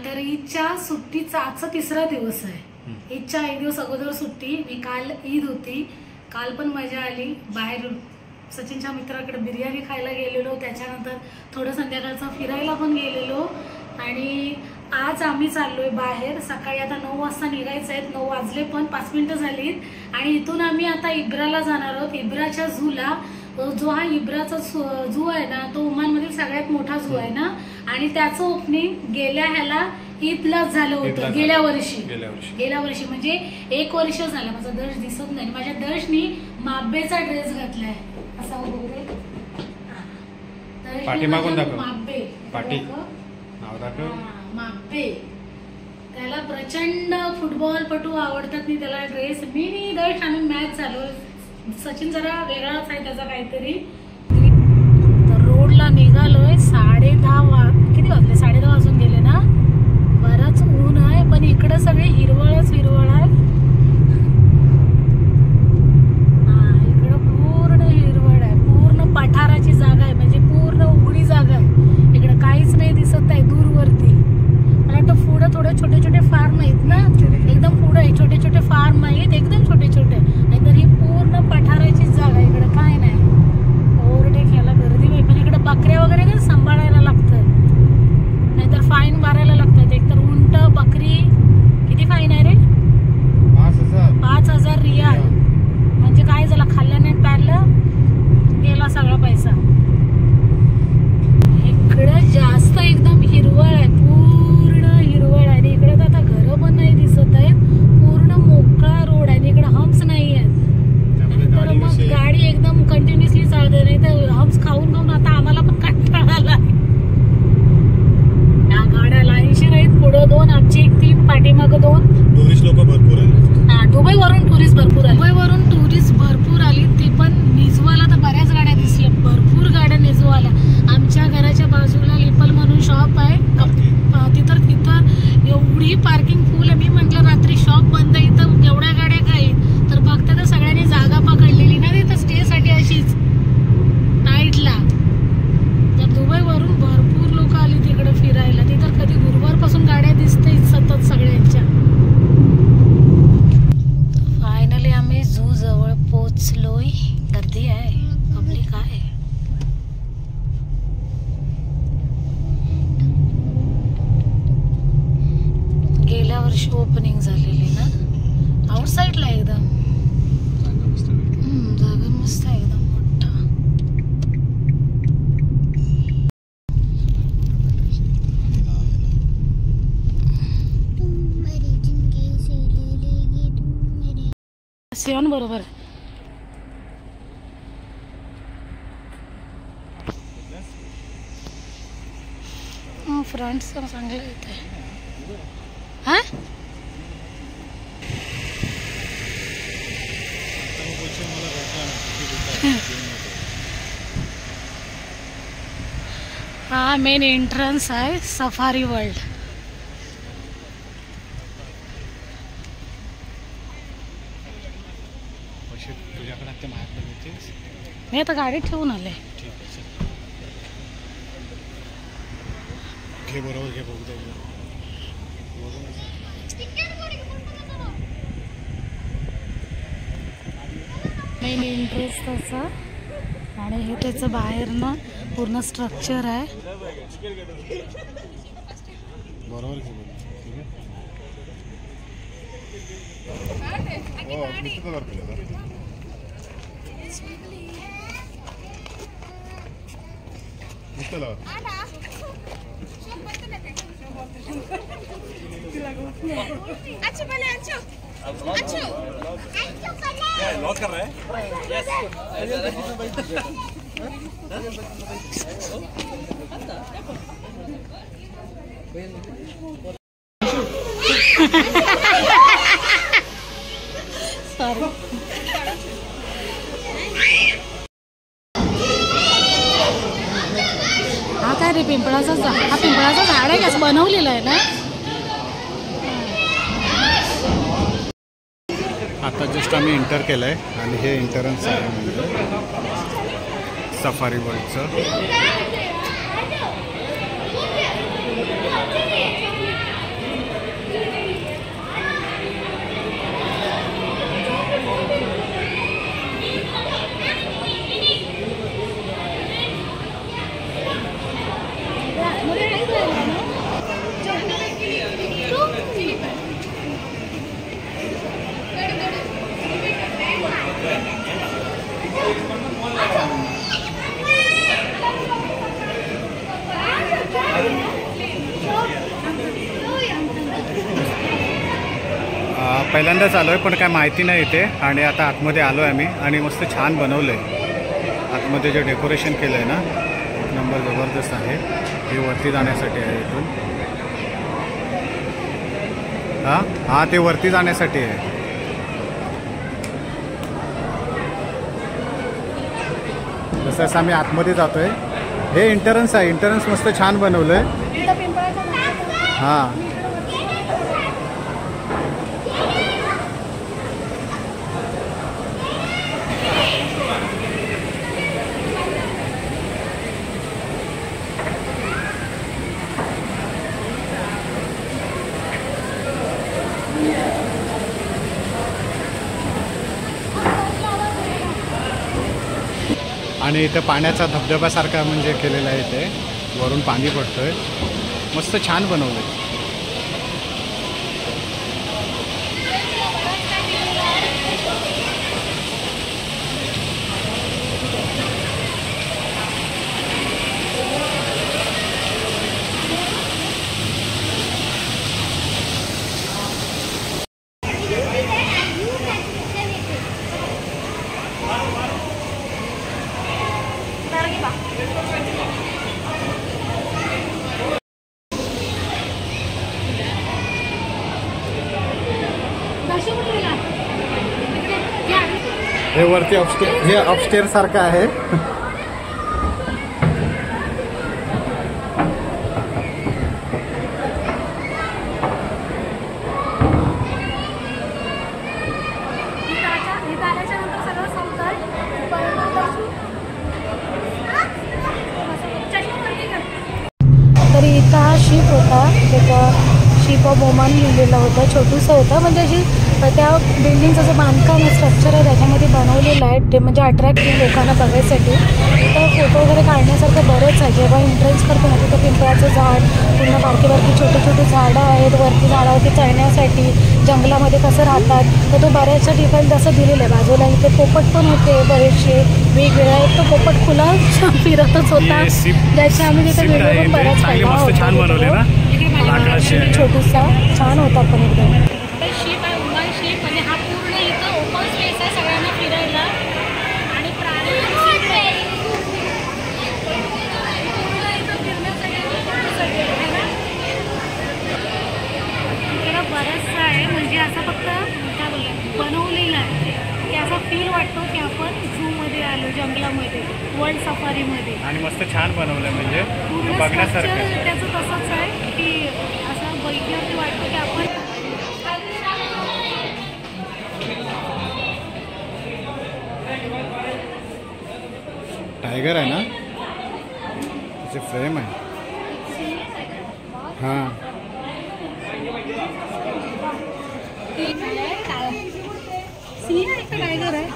तर ईदच्या सुट्टीचा आजचा तिसरा दिवस आहे। ईदच्या एक दिवस अगोदर सुट्टी, मी काल ईद होती, काल पण मजा आली। बाहेर सचिनच्या मित्राकडे बिर्याणी खायला गेलेलो, त्याच्यानंतर थोडं संध्याकाळचं फिरायला पण गेलेलो आणि आज आम्ही चाललोय बाहेर। सकाळी आता 9 वाजता निघायचं आहे, 9 वाजले पण 5 मिनिटं झालीत आणि इथून आम्ही आता इब्राला जाणार आहोत। इब्राच्या झूला, जो हा इब्राचा झू आहे ना, तो ओमानमधील सगळ्यात मोठा झू आहे ना आणि त्याचं ओपनिंग गेल्या ह्याला ईदला झालं होतं, गेल्या वर्षी म्हणजे 1 वर्ष झालं। माझा दर्श दिसत नाही, माझ्या दर्शनी माब्बेचा ड्रेस घातलाय असा वगैरे, माब्बे त्याला प्रचंड फुटबॉलपटू आवडतात, मी त्याला ड्रेस, मी दर्श आम्ही मॅच चालू, सचिन जरा वेगळाच आहे त्याचा काहीतरी। तर रोडला निघालोय, 10:30 किती वाजले, 10:30 वाजून गेले ना, बरंच ऊन आहे पण इकडे सगळे हिरवळच हिरवळ आहे। इकडं पूर्ण हिरवळ आहे, पूर्ण पठाराची जागा आहे, म्हणजे पूर्ण उघडी जागा आहे, इकडे काहीच नाही दिसत आहे दूरवरती। मला वाटतं पुढे थोडे छोटे छोटे फार्म आहेत ना, एकदम पुढे छोटे छोटे फार्म आहेत, एकदम छोटे छोटे, नाहीतर ही पूर्ण पठाराची जागा, इकडे काय नाही। ओव्हरटेक ह्याला गर्दी नाही, पण इकडे बकऱ्या वगैरे नाही सांभाळायला लागतं, नाहीतर फाईन भरायला लागतात। एक तर उंट बकरी किती फाईन आहे रे, 5,000 रियाल, म्हणजे काय झालं, खाल्लं नाही प्यायलं गेला सगळा पैसा। इकडे जास्त एकदम हिरवळ आहे, पूर्ण हिरवळ आहे आणि इकडे तर आता घरं पण नाही दिसत आहेत, पूर्ण मोकळा रोड आहे, इकडे हम्प्स नाही आहेत, तर मग गाडी एकदम कंटिन्युअसली चालते, नाही तर हम्प्स खाऊन खाऊन आता आम्हाला पण कंटाळा आला। या गाड्या लाईनशीर आहेत, पुढे 2, आमची एक 3, पाठीमागं 2। टुरिस्ट लोक भरपूर आले, दुबईवरून टुरिस्ट भरपूर आले, दुबईवरून टुरिस्ट भरपूर आली, ती पण निजवाला तर बऱ्याच गाड्या दिसल्या, भरपूर गाड्या निजवाला। आमच्या घराच्या बाजूला लिपल म्हणून शॉप आहे, तिथं एवढी पार्किंग फुल आहे। मी म्हटलं रात्री शॉप बंद, इथं एवढ्या गाड्या काय, तर बघता तर सगळ्यांनी जागा पकडलेली ना तिथं स्टे साठी अशीच नाईटला। तर दुबईवरून भरपूर लोक आली तिकडे फिरायला, तिथं कधी गुरुवारपासून गाड्या दिसते सतत सगळ्यांच्या। फायनली आम्ही झू जवळ पोचलोय, गर्दी आहे, पब्लिक आहे। गेल्या वर्षी ओपनिंग झालेली ना, आउटसाइडला एकदम जागा मस्त आहे, एकदम मोठा। सियान बरोबर आहे, फ्रंट्स चांगले येते। हा मेन एंट्रन्स आहे सफारी वर्ल्ड। मी आता गाडीत ठेवून आले, मेन एंट्रन्स त्याचा आणि हे त्याचं बाहेर ना पूर्ण स्ट्रक्चर आहे। चला लॉक कर रहा हा काय रे पिंपळाचा हा पिंपळाचं झाड आहे कसं बनवलेलं आहे ना. आता जस्ट आम्ही इंटर केलं आहे आणि हे इंटरन्स आहे म्हणजे सफारी वर्ल्डचं. पहिल्यांदाच आलो आहे पण काय माहिती नाही इथे आणि आता आतमध्ये आलो आहे आम्ही आणि मस्त छान बनवलं आहे. आतमध्ये जे डेकोरेशन केलं आहे ना एक नंबर जबरदस्त आहे. हे वरती जाण्यासाठी आहे इथून. हां ते वरती जाण्यासाठी आहे. जसं असं आम्ही आतमध्ये जातो आहे. हे इंटरन्स आहे. इंटरन्स मस्त छान बनवलं आहे. हां आणि इथं पाण्याचा धबधब्यासारखा म्हणजे केलेला आहे. इथे वरून पाणी पडतंय. मस्त छान बनवलं आहे. हे वरती हे अपस्टेअर सारखं आहे. तर इथं हा शिप होता. त्याचा शिप ऑफ ओमान लिहिलेलं होतं. छोटूसं होतं म्हणजे अशी त्या बिल्डिंगचं जे बांधकाम स्ट्रक्चर आहे त्याच्यामध्ये बनवलेलं आहे. ते म्हणजे अट्रॅक्टिव्ह लोकांना बघायसाठी. तर फोटो वगैरे काढण्यासारखं बरंच आहे. जेव्हा एंट्रन्स करतो ना तिथं पिंपळाचं झाड, पूर्ण बारकी बारकी छोटी छोटी झाडं आहेत. वरती झाडावरती चढण्यासाठी जंगलामध्ये कसं राहतात तर तो बऱ्याचशा ठिकाणी तसं दिलेलं आहे. बाजूला इथे पोपट पण होते बरेचसे वेगवेगळ्या. एक तो पोपट खुला फिरतच होता ज्याच्या आम्ही तिथे व्हिडिओ पण बऱ्याच पाहिला होता. छोटूसा छान होता पण एकदम. शिप आहे उमान शिप आणि हा पूर्ण इथं ओपन स्पेस आहे सगळ्यांना फिरायला. आणि प्राणी इकडं बरंचसं आहे म्हणजे असं फक्त काय बोलतात बनवलेलं आहे की असा फील वाटतो की आपण झूमध्ये आलो, जंगलामध्ये, वर्ल्ड सफारीमध्ये. आणि मस्त छान बनवलं म्हणजे पूर्ण बघण्यासारखं. त्याचं तसंच आहे की असं बघितल्यावरती वाटतं की आपण टायगर आहे ना त्याचे फ्रेम आहे. हां सिंह आहे का टायगर आहे?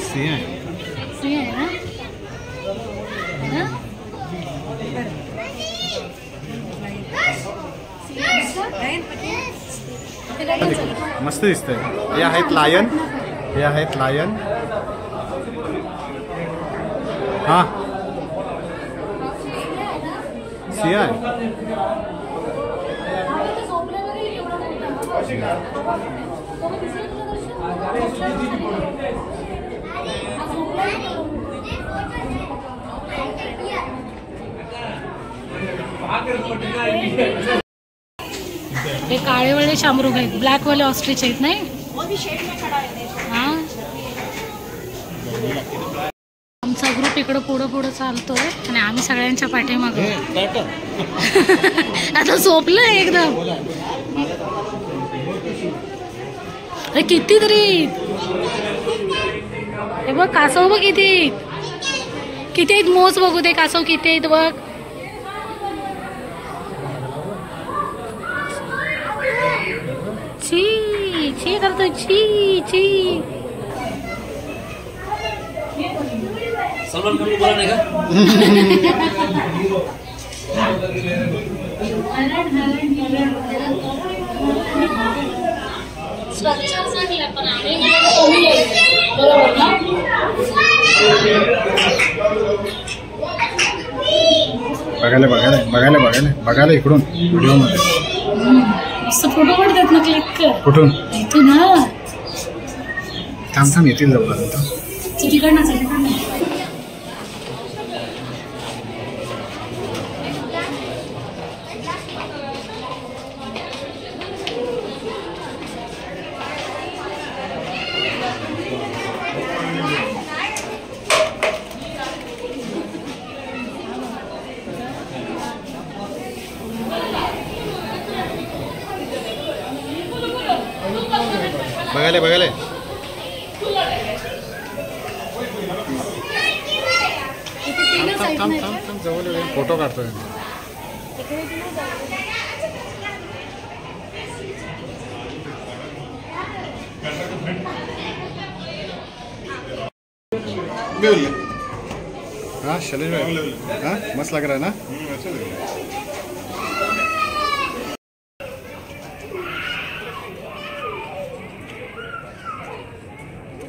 सिंह आहे. सिंह आहे ना. मस्त दिसतंय. हे आहेत लायन. हे आहेत लायन. हां सिया आहे. हे काळेवाले शामरुग आहेत, ब्लॅकवाले ऑस्ट्रिच आहेत नाही. हा आमचा ग्रुप इकडं पुढं चालतोय आणि आम्ही सगळ्यांच्या पाठीमागे. आता झोपलंय एकदम. अरे किती तरी हे बघ कासव बघ किती आहेत. मोज बघू दे कासव किती आहेत बघ. ची ची करतो ची ची. सलमान खान को बोला नहीं का? बघायला इकडून व्हिडिओ मध्ये मस्त फोटो काढतात ना. क्लिक कर. कुठून इथून ना. थांब येतील जाऊ तिकडनं. बघायला थांब जवळ फोटो काढतोय. हाँ शैलेश भाई, हाँ मस्त लग रहा है ना.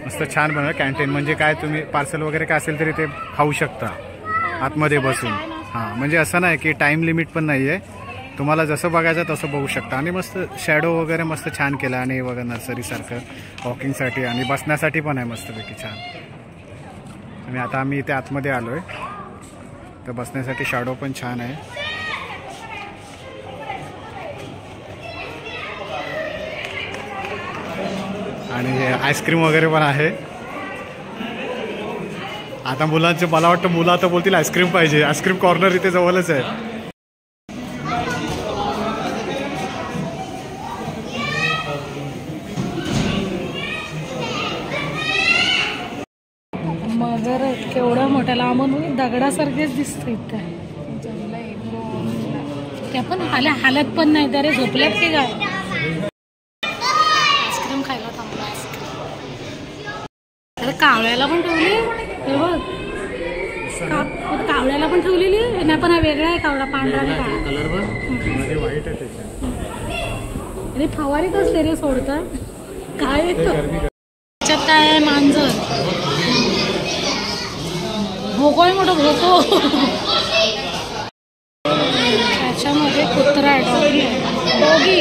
मस्त छान बनवलं कॅन्टीन. म्हणजे काय तुम्ही पार्सल वगैरे काय असेल तरी ते खाऊ शकता आतमध्ये बसून. हां म्हणजे असं नाही की टाईम लिमिट पण नाही आहे. तुम्हाला जसं बघायचं तसं बघू शकता. आणि मस्त शॅडो वगैरे मस्त छान केला. आणि बघा नर्सरीसारखं वॉकिंगसाठी आणि बसण्यासाठी पण आहे मस्तपैकी छान. आणि आता आम्ही इथे आतमध्ये आलो आहे तर बसण्यासाठी शॅडो पण छान आहे. आणि आईस्क्रीम वगैरे पण आहे. आता मुलांचे मला वाटतं मुलं आता बोलतील आईस्क्रीम पाहिजे. आईस्क्रीम कॉर्नर इथे जवळच आहे. मगर केवढा मोठा लांबून दगडासारखेच दिसत इथे. त्या पण हालत पण नाही. तरी झोपल्यात की काय. आईस्क्रीम खायला थांबला. अरे कावळ्याला पण ठेवली हे बघ. कावळ्याला पण ठेवलेली नाही. पण हा वेगळा आहे कावळा, पांढरा आणि काळा. कलर पण व्हाईट आहे त्याच्यात. आणि फवारी कसले रे सोडता काय येतो त्याच्यात. काय आहे मांजर. भोकोय मोठं भोको. त्याच्यामध्ये कुत्रा आहे. डॉगी